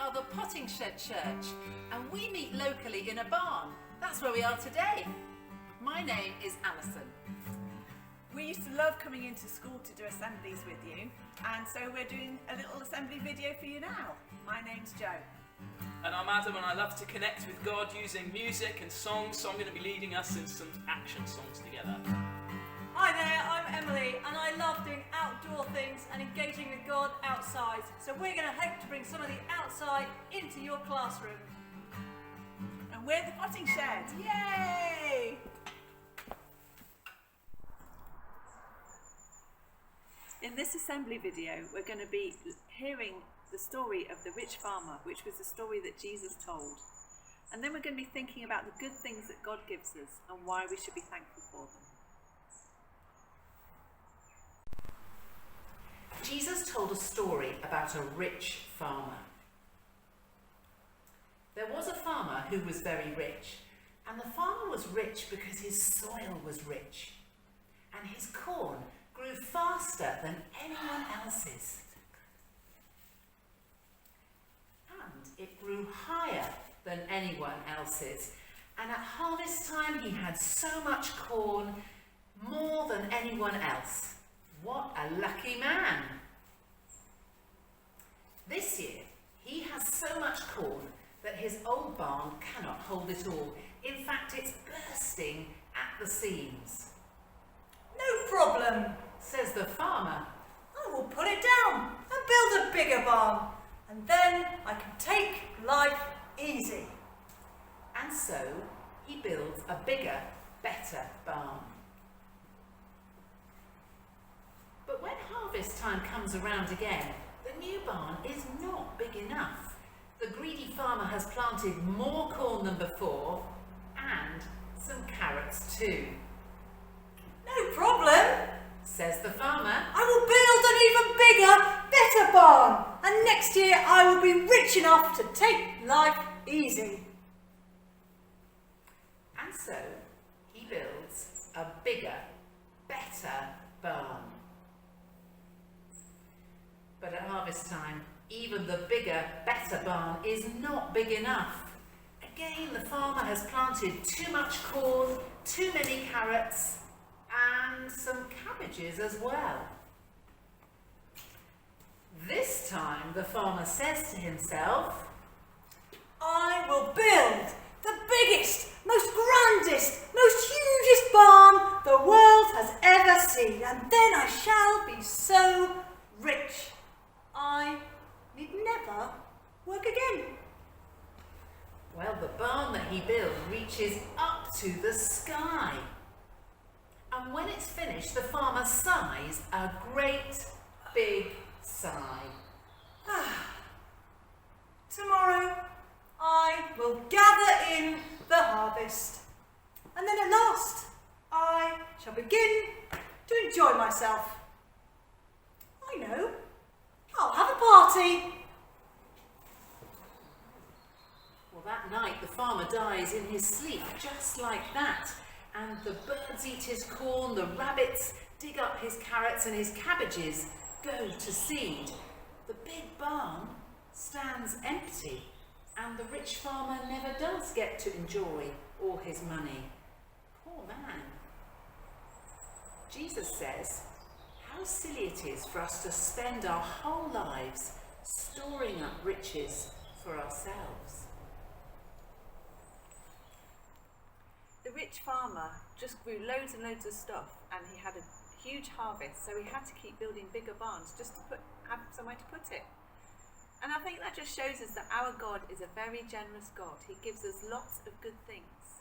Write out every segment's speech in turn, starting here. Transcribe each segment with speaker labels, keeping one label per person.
Speaker 1: are the Potting Shed Church, and we meet locally in a barn. That's where we are today. My name is Alison.
Speaker 2: We used to love coming into school to do assemblies with you, and so we're doing a little assembly video for you now. My name's Jo.
Speaker 3: And I'm Adam, and I love to connect with God using music and songs, so I'm going to be leading us in some action songs together.
Speaker 4: Hi there, I'm Emily, and I love doing outdoor things and engaging with God outside. So we're going to hope to bring some of the outside into your classroom.
Speaker 2: And we're the Potting Shed. Yay! In this assembly video, we're going to be hearing the story of the rich farmer, which was the story that Jesus told. And then we're going to be thinking about the good things that God gives us and why we should be thankful for them.
Speaker 1: Jesus told a story about a rich farmer. There was a farmer who was very rich, and the farmer was rich because his soil was rich, and his corn grew faster than anyone else's. And it grew higher than anyone else's, and at harvest time he had so much corn, more than anyone else. What a lucky man! This year, he has so much corn that his old barn cannot hold it all. In fact, it's bursting at the seams.
Speaker 4: No problem,
Speaker 1: Says the farmer.
Speaker 4: I will put it down and build a bigger barn, and then I can take life easy.
Speaker 1: And so, he builds a bigger, better barn. But when harvest time comes around again, the new barn is not big enough. The greedy farmer has planted more corn than before, and some carrots too.
Speaker 4: No problem,
Speaker 1: Says the farmer.
Speaker 4: I will build an even bigger, better barn, and next year I will be rich enough to take life easy.
Speaker 1: And so, he builds a bigger, better barn. But at harvest time, even the bigger, better barn is not big enough. Again, the farmer has planted too much corn, too many carrots, and some cabbages as well. This time, the farmer says to himself,
Speaker 4: I will build the biggest, most grandest, most hugest barn the world has ever seen, and then I shall be so rich. I need never work again.
Speaker 1: well, the barn that he built reaches up to the sky. And when it's finished, the farmer sighs a great big sigh.
Speaker 4: Tomorrow I will gather in the harvest, and then at last I shall begin to enjoy myself. I know, I'll have a party.
Speaker 1: Well, that night the farmer dies in his sleep, just like that. And the birds eat his corn, the rabbits dig up his carrots, and his cabbages go to seed. The big barn stands empty, and the rich farmer never does get to enjoy all his money. Poor man. Jesus says, how silly it is for us to spend our whole lives storing up riches for ourselves.
Speaker 2: The rich farmer just grew loads and loads of stuff, and he had a huge harvest, so he had to keep building bigger barns just to have somewhere to put it. And I think that just shows us that our God is a very generous God. He gives us lots of good things.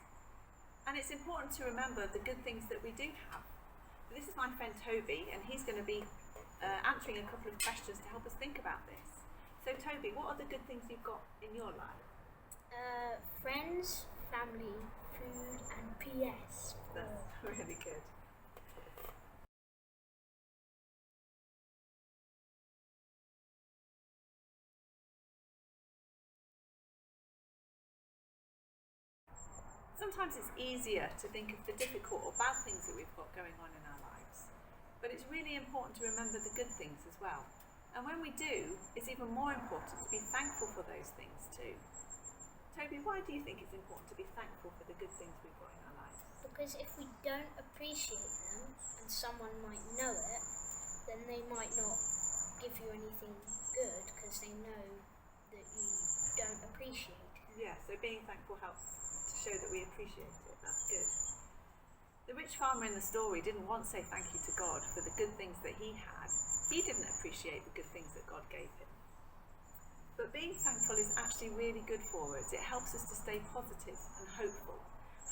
Speaker 2: And it's important to remember the good things that we do have. So this is my friend Toby, and he's going to be answering a couple of questions to help us think about this. So Toby, what are the good things you've got in your life?
Speaker 5: Friends, family, food, and PS.
Speaker 2: That's really good. Sometimes it's easier to think of the difficult or bad things that we've got going on in our lives, but it's really important to remember the good things as well. And when we do, it's even more important to be thankful for those things too. Toby, why do you think it's important to be thankful for the good things we've got in our lives?
Speaker 5: Because if we don't appreciate them and someone might know it, then they might not give you anything good because they know that you don't appreciate it.
Speaker 2: Yeah, so being thankful helps to show that we appreciate it. That's good. The rich farmer in the story didn't once say thank you to God for the good things that he had. He didn't appreciate the good things that God gave him. But being thankful is actually really good for us. It helps us to stay positive and hopeful.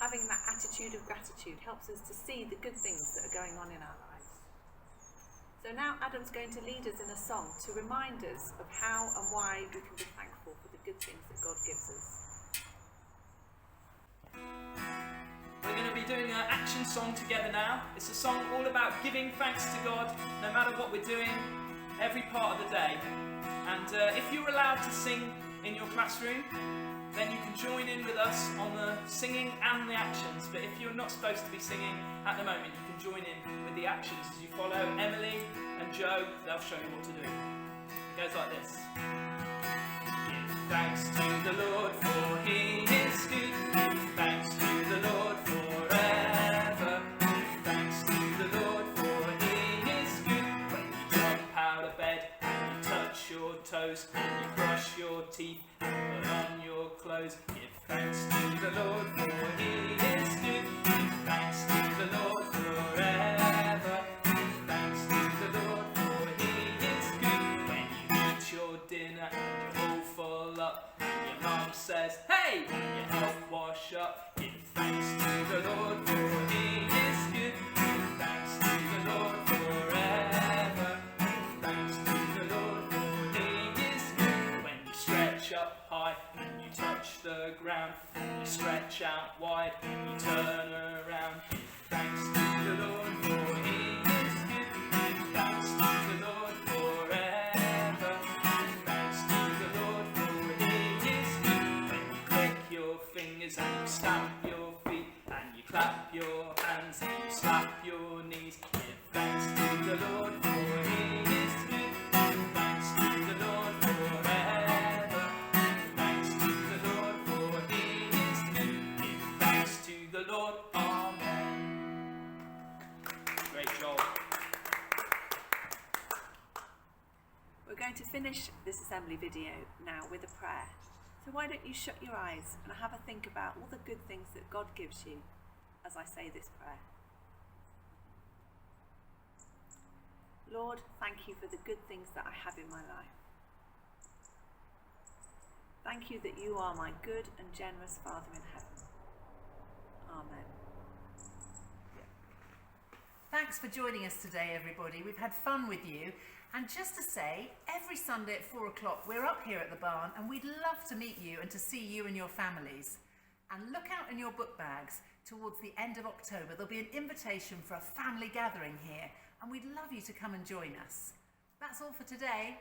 Speaker 2: Having that attitude of gratitude helps us to see the good things that are going on in our lives. So now Adam's going to lead us in a song to remind us of how and why we can be thankful for the good things that God gives us.
Speaker 3: We're going to be doing an action song together now. It's a song all about giving thanks to God, no matter what we're doing, every part of the day. And if you're allowed to sing in your classroom, then you can join in with us on the singing and the actions. But if you're not supposed to be singing at the moment, you can join in with the actions as you follow Emily and Joe. They'll show you what to do. It goes like this. Give thanks to the Lord, for He is good. Give thanks to the Lord forever. Give thanks to the Lord, for He is good. When you jump out of bed and you touch your toes and you brush your teeth and put on your clothes, give thanks to the Lord, for He is good. Give thanks to the Lord forever. Give thanks to the Lord, for He is good. When you eat your dinner and you're all full up and your mum says, hey, and you help wash up, give thanks to the Lord, for He is good. Give thanks to the Lord forever. Give thanks to the Lord, for He is good. When you stretch up high and you touch the ground, and you stretch out wide and you turn around, give thanks to the Lord, for He is good. Give thanks to the Lord forever. Give thanks to the Lord, for He is good. When you click your fingers and you stamp your feet and you clap your hands and you slap your knees, give thanks to the Lord, for He is good. Give thanks to the Lord forever. Give thanks to the Lord, for He is good. Give thanks to the Lord. Amen. Great job.
Speaker 2: We're going to finish this assembly video now with a prayer. So why don't you shut your eyes and have a think about all the good things that God gives you as I say this prayer. Lord, thank you for the good things that I have in my life. Thank you that you are my good and generous Father in heaven. Amen.
Speaker 1: Thanks for joining us today, everybody. We've had fun with you. And just to say, every Sunday at 4 o'clock, we're up here at the barn and we'd love to meet you and to see you and your families. And look out in your book bags. Towards the end of October, there'll be an invitation for a family gathering here, and we'd love you to come and join us. That's all for today.